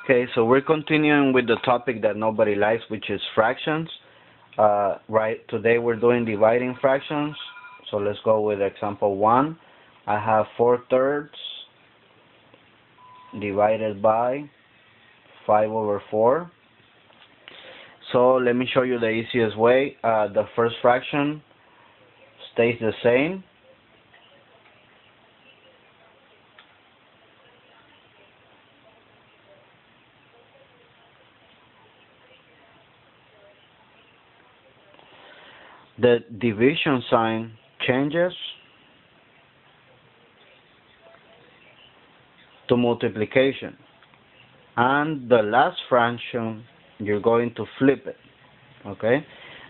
Okay, so we're continuing with the topic that nobody likes, which is fractions. Right, today we're doing dividing fractions. So let's go with example 1. I have 4/3 divided by 5/4. So let me show you the easiest way. The first fraction stays the same. The division sign changes to multiplication. And the last fraction, you're going to flip it. Okay?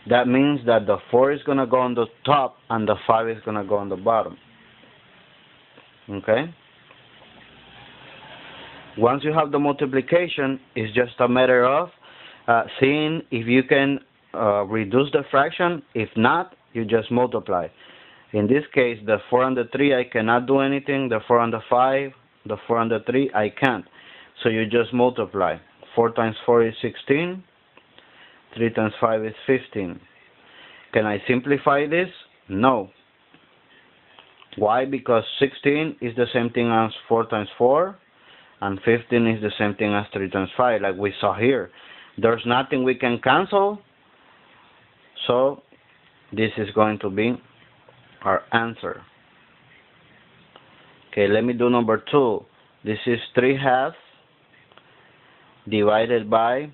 That means that the 4 is going to go on the top and the 5 is going to go on the bottom. Okay? Once you have the multiplication, it's just a matter of seeing if you can reduce the fraction. If not, you just multiply. In this case, the 4 and the 3, I cannot do anything. The 4 and the 5, the 4 and the 3, I can't. So you just multiply. 4 times 4 is 16. 3 times 5 is 15. Can I simplify this? No. Why? Because 16 is the same thing as 4 times 4. And 15 is the same thing as 3 times 5, like we saw here. There's nothing we can cancel. So this is going to be our answer. Okay, let me do number 2. This is 3/2 divided by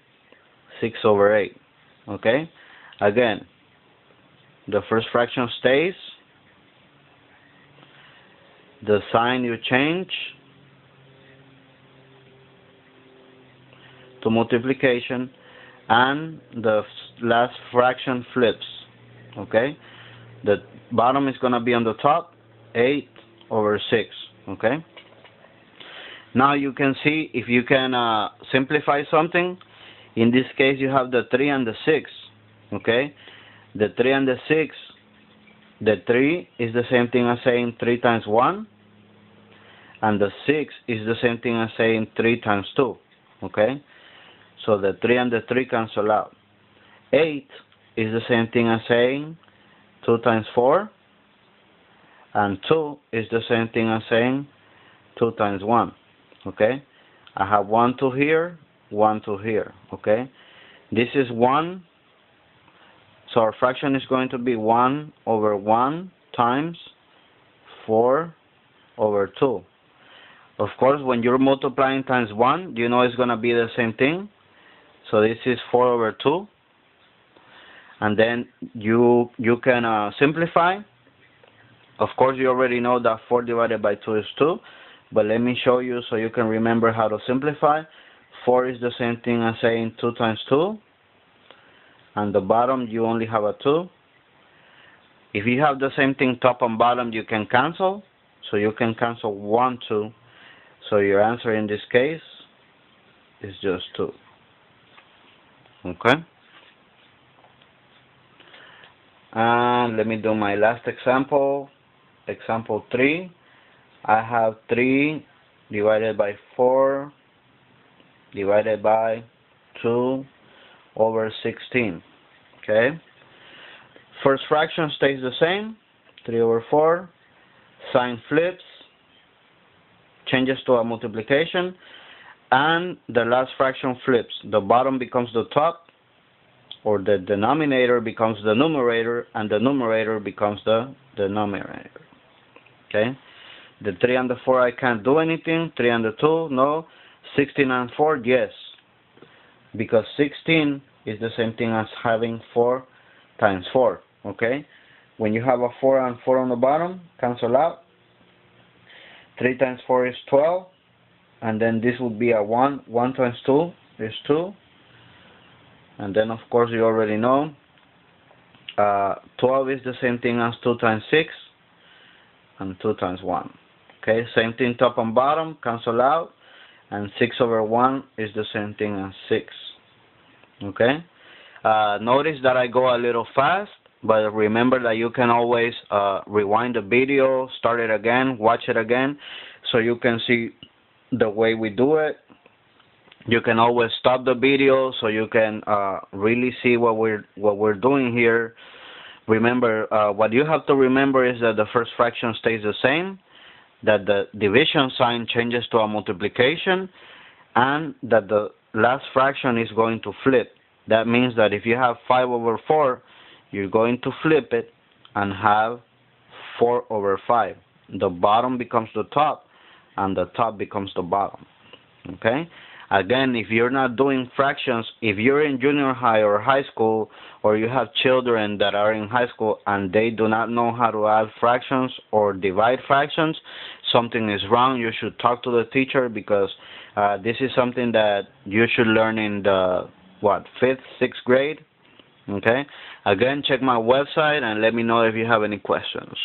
6/8. Okay, again, the first fraction stays. The sign you change to multiplication, and the last fraction flips. Okay, the bottom is going to be on the top, 8/6. Okay, now you can see if you can simplify something. In this case, you have the 3 and the 6. Okay, the 3 and the 6, the 3 is the same thing as saying 3 times 1, and the 6 is the same thing as saying 3 times 2. Okay, so the 3 and the 3 cancel out. 8 is the same thing as saying 2 times 4, and 2 is the same thing as saying 2 times 1. Okay, I have 1, 2 here, 1, 2 here. Okay, this is 1, so our fraction is going to be 1/1 times 4/2. Of course, when you're multiplying times 1, you know it's going to be the same thing. So this is 4/2. And then you can simplify. Of course, you already know that 4 divided by 2 is 2. But let me show you so you can remember how to simplify. 4 is the same thing as saying 2 times 2. And the bottom, you only have a 2. If you have the same thing top and bottom, you can cancel. So you can cancel 1, 2. So your answer in this case is just 2. Okay? And let me do my last example. Example 3. I have 3 divided by 4 divided by 2/16. Okay? First fraction stays the same. 3/4. Sign flips. Changes to a multiplication. And the last fraction flips. The bottom becomes the top, or the denominator becomes the numerator, and the numerator becomes the denominator. Okay? The 3 and the 4, I can't do anything. 3 and the 2, no. 16 and 4, yes. Because 16 is the same thing as having 4 times 4. Okay? When you have a 4 and 4 on the bottom, cancel out. 3 times 4 is 12. And then this would be a 1. 1 times 2 is 2. And then, of course, you already know 12 is the same thing as 2 times 6 and 2 times 1. Okay, same thing top and bottom, cancel out. And 6/1 is the same thing as 6. Okay, notice that I go a little fast, but remember that you can always rewind the video, start it again, watch it again, so you can see the way we do it. You can always stop the video so you can really see what we're doing here. Remember, what you have to remember is that the first fraction stays the same, that the division sign changes to a multiplication, and that the last fraction is going to flip. That means that if you have 5 over 4, you're going to flip it and have 4 over 5. The bottom becomes the top, and the top becomes the bottom. Okay? Again, if you're not doing fractions, if you're in junior high or high school, or you have children that are in high school and they do not know how to add fractions or divide fractions, something is wrong. You should talk to the teacher, because this is something that you should learn in the, 5th, 6th grade. Okay? Again, check my website and let me know if you have any questions.